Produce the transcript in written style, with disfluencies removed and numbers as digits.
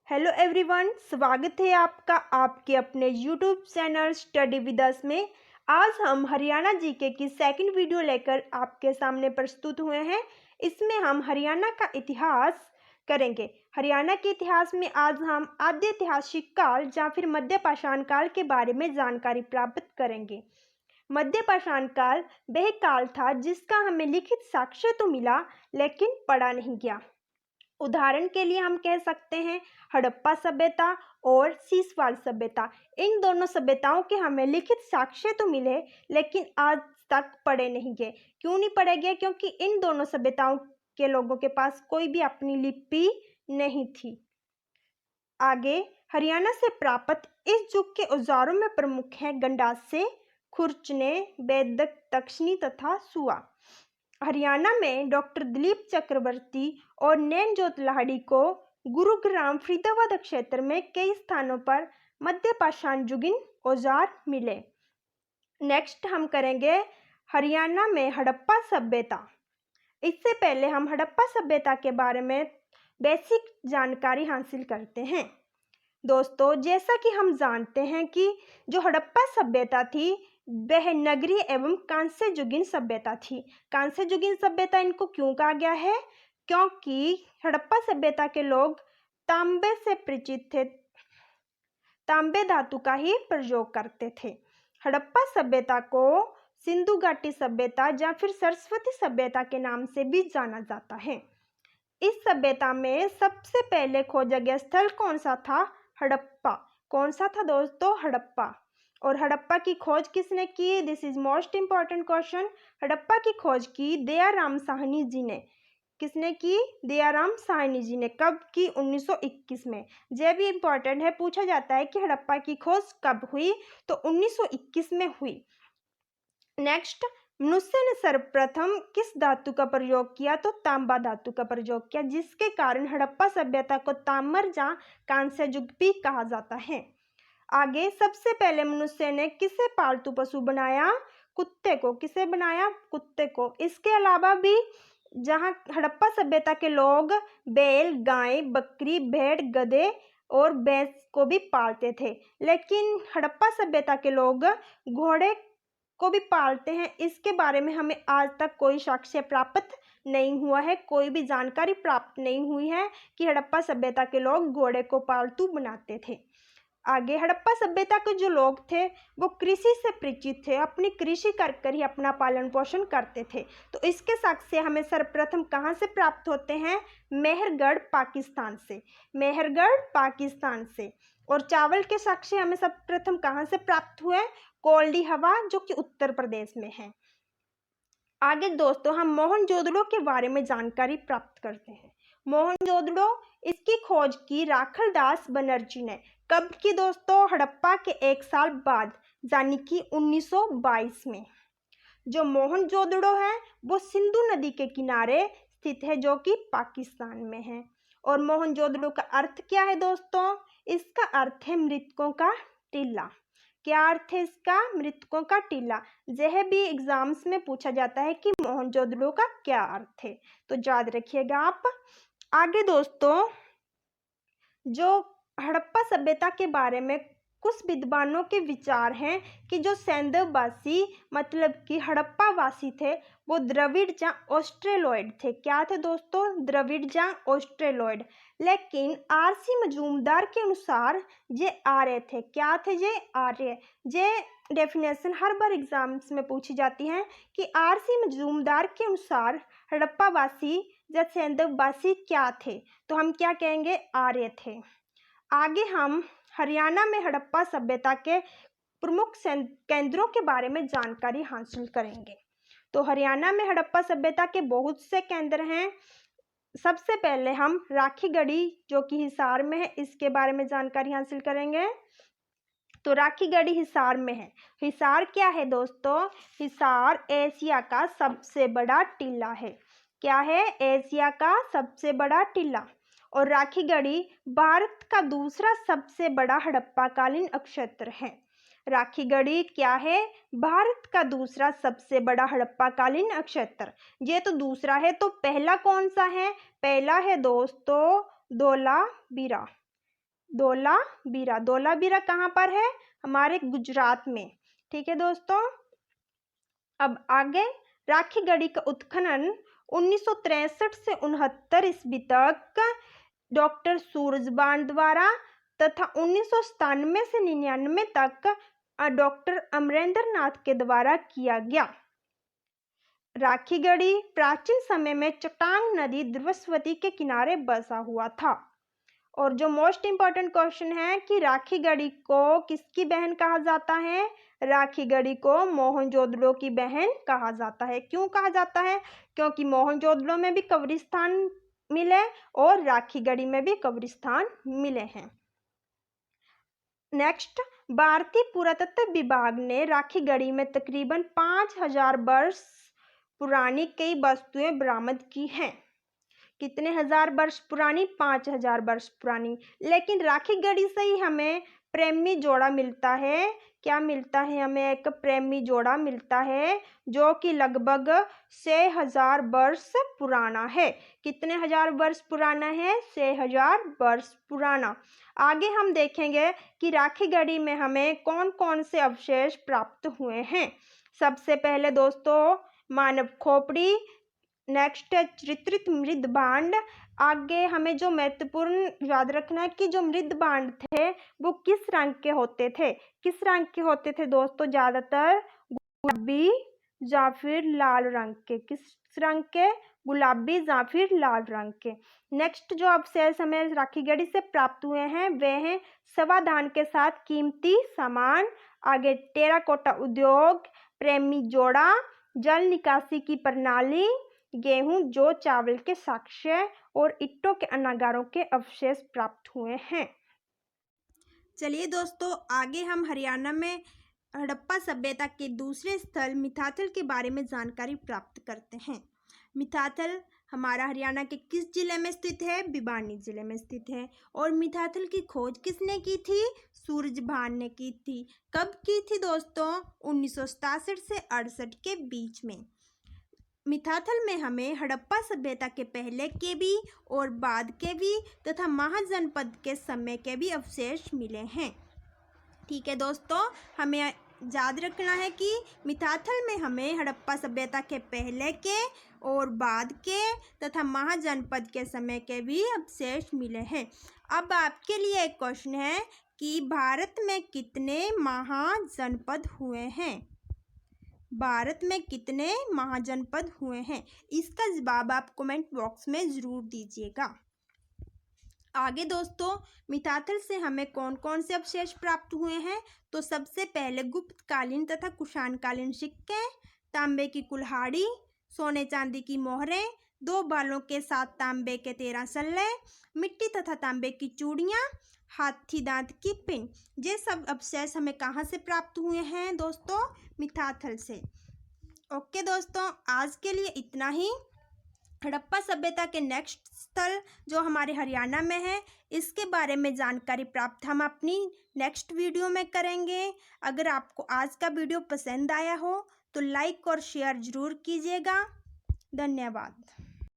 Hello everyone, स्वागत है आपका आपके अपने YouTube channel study with us में। आज हम हरियाणा जीके की सेकंड वीडियो लेकर आपके सामने प्रस्तुत हुए हैं। इसमें हम हरियाणा का इतिहास करेंगे। हरियाणा के इतिहास में आज हम आद्य ऐतिहासिक काल या फिर मध्य पाषाण काल के बारे में जानकारी प्राप्त करेंगे। मध्य पाषाण काल वह काल था जिसका हमें लिखित साक्ष्य तो मिला लेकिन पढ़ा नहीं गया। उदाहरण के लिए हम कह सकते हैं हड़प्पा सभ्यता और सीसवाल सभ्यता। इन दोनों सभ्यताओं के हमें लिखित साक्ष्य तो मिले लेकिन आज तक पढ़े नहीं गए। क्यों नहीं पढ़े गए? क्योंकि इन दोनों सभ्यताओं के लोगों के पास कोई भी अपनी लिपि नहीं थी। आगे हरियाणा से प्राप्त इस युग के औजारों में प्रमुख हैं गंडासे, खुरचने, बेदक, तक्षनी तथा सुआ। हरियाणा में डॉक्टर दिलीप चक्रवर्ती और नैनजोत लाहिड़ी को गुरुग्राम फरीदाबाद क्षेत्र में कई स्थानों पर मध्य पाषाण युगीन औजार मिले। नेक्स्ट हम करेंगे हरियाणा में हड़प्पा सभ्यता। इससे पहले हम हड़प्पा सभ्यता के बारे में बेसिक जानकारी हासिल करते हैं। दोस्तों, जैसा कि हम जानते हैं कि जो हड़प्पा सभ्यता थी वह नगरीय एवं कांस्य युगीन सभ्यता थी। कांस्य युगीन सभ्यता इनको क्यों कहा गया है? क्योंकि हड़प्पा सभ्यता के लोग तांबे से परिचित थे, तांबे धातु का ही प्रयोग करते थे। हड़प्पा सभ्यता को सिंधु घाटी सभ्यता या फिर सरस्वती सभ्यता के नाम से भी जाना जाता है। इस सभ्यता में सबसे पहले खोजा गया स्थल कौन सा था? हड़प्पा। कौन सा था दोस्तों? हड़प्पा। और हड़प्पा की खोज किसने की? This is most important question. Harappa की खोज की दयाराम साहनी जी ने। किसने की? दयाराम साहनी जी ने। कब की? 1921 में। यह भी इंपॉर्टेंट है, पूछा जाता है कि हड़प्पा की खोज कब हुई, तो 1921 में हुई। नेक्स्ट, मनुष्य ने सर्वप्रथम किस धातु का प्रयोग किया? तो तांबा धातु का प्रयोग किया, जिसके कारण हड़प्पा सभ्यता को ताम्र या कांस्य युग भी कहा जाता है। आगे सबसे पहले मनुष्य ने किसे पालतू पशु बनाया? कुत्ते को। किसे बनाया? कुत्ते को। इसके अलावा भी जहाँ हड़प्पा सभ्यता के लोग बैल, गाय, बकरी, भेड़, गधे और भैंस को भी पालते थे, लेकिन हड़प्पा सभ्यता के लोग घोड़े को भी पालते हैं। इसके बारे में हमें आज तक कोई साक्ष्य प्राप्त नहीं हुआ है, कोई भी जानकारी प्राप्त नहीं हुई है कि हड़प्पा सभ्यता के लोग घोड़े को पालतू बनाते थे। आगे हड़प्पा सभ्यता के जो लोग थे वो कृषि से परिचित थे, अपनी कृषि कर ही अपना पालन पोषण करते थे। तो इसके साक्ष्य हमें सर्वप्रथम कहाँ से प्राप्त होते हैं? मेहरगढ़, पाकिस्तान से। मेहरगढ़, पाकिस्तान से। और चावल के साक्ष्य हमें सर्वप्रथम कहाँ से प्राप्त हुए? कोल्डी हवा, जो कि उत्तर प्रदेश में है। आगे दोस्तों हम मोहनजोदड़ो के बारे में जानकारी प्राप्त करते हैं। मोहनजोदड़ो, इसकी खोज की राखल दास बनर्जी ने। कब की दोस्तों? हड़प्पा के एक साल बाद, यानी कि 1922 में। जो मोहनजोदड़ो है वो सिंधु नदी के किनारे स्थित है, जो कि पाकिस्तान में है। और मोहनजोदड़ो का अर्थ क्या है दोस्तों? इसका अर्थ है मृतकों का टीला। क्या अर्थ है इसका? मृतकों का टीला। यह भी एग्जाम्स में पूछा जाता है कि मोहनजोदड़ो का क्या अर्थ है, तो याद रखिएगा आप। आगे दोस्तों जो हड़प्पा सभ्यता के बारे में कुछ विद्वानों के विचार हैं कि जो सैंधववासी मतलब कि हड़प्पा वासी थे वो द्रविड़ या ऑस्ट्रेलॉइड थे। क्या थे दोस्तों? द्रविड़ या ऑस्ट्रेलॉइड। लेकिन आरसी मजूमदार के अनुसार ये आर्य थे। क्या थे ये? आर्य। ये डेफिनेशन हर बार एग्जाम्स में पूछी जाती है कि आरसी मजूमदार के अनुसार हड़प्पा वासी या सैंधववासी क्या थे, तो हम क्या कहेंगे? आर्य थे। आगे हम हरियाणा में हड़प्पा सभ्यता के प्रमुख केंद्रों के बारे में जानकारी हासिल करेंगे। तो हरियाणा में हड़प्पा सभ्यता के बहुत से केंद्र हैं। सबसे पहले हम राखीगढ़ी, जो कि हिसार में है, इसके बारे में जानकारी हासिल करेंगे। तो राखीगढ़ी हिसार में है। हिसार क्या है दोस्तों? हिसार एशिया का सबसे बड़ा टीला है। क्या है? एशिया का सबसे बड़ा टीला। और राखीगढ़ी भारत का दूसरा सबसे बड़ा हड़प्पाकालीन अक्षेत्र है। राखीगढ़ी क्या है? भारत का दूसरा सबसे बड़ा हड़प्पाकालीन अक्षेत्र। ये तो दूसरा है, तो पहला कौन सा है? पहला है दोस्तों धोलावीरा। धोलावीरा। धोलावीरा कहाँ पर है? हमारे गुजरात में। ठीक है दोस्तों। अब आगे, राखी गढ़ी का उत्खनन 1963 से 69 ईस्वी तक डॉक्टर सूरजबान द्वारा तथा 1997 से 99 तक डॉक्टर अमरेंद्र नाथ के द्वारा किया गया। राखी गढ़ी प्राचीन समय में चट्टांग नदी द्रवस्वती के किनारे बसा हुआ था। और जो मोस्ट इम्पॉर्टेंट क्वेश्चन है कि राखी गढ़ी को किसकी बहन कहा जाता है? राखी गढ़ी को मोहनजोदड़ो की बहन कहा जाता है। क्यों कहा जाता है? क्योंकि मोहनजोदड़ो में भी कब्रिस्तान मिले और राखी गढ़ी में भी कब्रिस्तान मिले हैं। नेक्स्ट, भारतीय पुरातत्व विभाग ने राखी गढ़ी में तकरीबन 5000 वर्ष पुरानी कई वस्तुएं बरामद की हैं। कितने हजार वर्ष पुरानी? 5000 वर्ष पुरानी। लेकिन राखी गढ़ी से ही हमें प्रेमी जोड़ा मिलता है। क्या मिलता है? हमें एक प्रेमी जोड़ा मिलता है जो कि लगभग 6000 वर्ष पुराना है। कितने हजार वर्ष पुराना है? 6000 वर्ष पुराना। आगे हम देखेंगे कि राखी गढ़ी में हमें कौन कौन से अवशेष प्राप्त हुए हैं। सबसे पहले दोस्तों मानव खोपड़ी, नेक्स्ट है चित्रित मृद भांड। आगे हमें जो महत्वपूर्ण याद रखना है कि जो मृद भांड थे वो किस रंग के होते थे? किस रंग के होते थे दोस्तों? ज्यादातर गुलाबी या फिर लाल रंग के। किस रंग के? गुलाबी या फिर लाल रंग के। नेक्स्ट जो अवशेष हमें राखी गढ़ी से प्राप्त हुए हैं वे हैं सवाधान के साथ कीमती सामान, आगे टेराकोटा उद्योग, प्रेमी जोड़ा, जल निकासी की प्रणाली, गेहूं जौ चावल के साक्ष्य और ईंटों के अनागारों के अवशेष प्राप्त हुए हैं। चलिए दोस्तों, आगे हम हरियाणा में हड़प्पा सभ्यता के दूसरे स्थल मिथाथल के बारे में जानकारी प्राप्त करते हैं। मिथाथल हमारा हरियाणा के किस जिले में स्थित है? भिवानी जिले में स्थित है। और मिथाथल की खोज किसने की थी? सूरजभान ने की थी। कब की थी दोस्तों? 1967 से 68 के बीच में। मिथाथल में हमें हड़प्पा सभ्यता के पहले के भी और बाद के भी तथा महाजनपद के समय के भी अवशेष मिले हैं। ठीक है दोस्तों, हमें याद रखना है कि मिथाथल में हमें हड़प्पा सभ्यता के पहले के और बाद के तथा महाजनपद के समय के भी अवशेष मिले हैं। अब आपके लिए एक क्वेश्चन है कि भारत में कितने महाजनपद हुए हैं? भारत में कितने महाजनपद हुए हैं? इसका जवाब आप कमेंट बॉक्स में ज़रूर दीजिएगा। आगे दोस्तों, मिथाथल से हमें कौन कौन से अवशेष प्राप्त हुए हैं? तो सबसे पहले गुप्तकालीन तथा कुषाणकालीन सिक्के, तांबे की कुल्हाड़ी, सोने चांदी की मोहरें, 2 बालों के साथ तांबे के 13 सल्ले, मिट्टी तथा तांबे की चूड़ियाँ, हाथी दांत की पिन। ये सब अवशेष हमें कहाँ से प्राप्त हुए हैं दोस्तों? मिथाथल से। ओके दोस्तों, आज के लिए इतना ही। हड़प्पा सभ्यता के नेक्स्ट स्थल जो हमारे हरियाणा में है इसके बारे में जानकारी प्राप्त हम अपनी नेक्स्ट वीडियो में करेंगे। अगर आपको आज का वीडियो पसंद आया हो तो लाइक और शेयर ज़रूर कीजिएगा। धन्यवाद।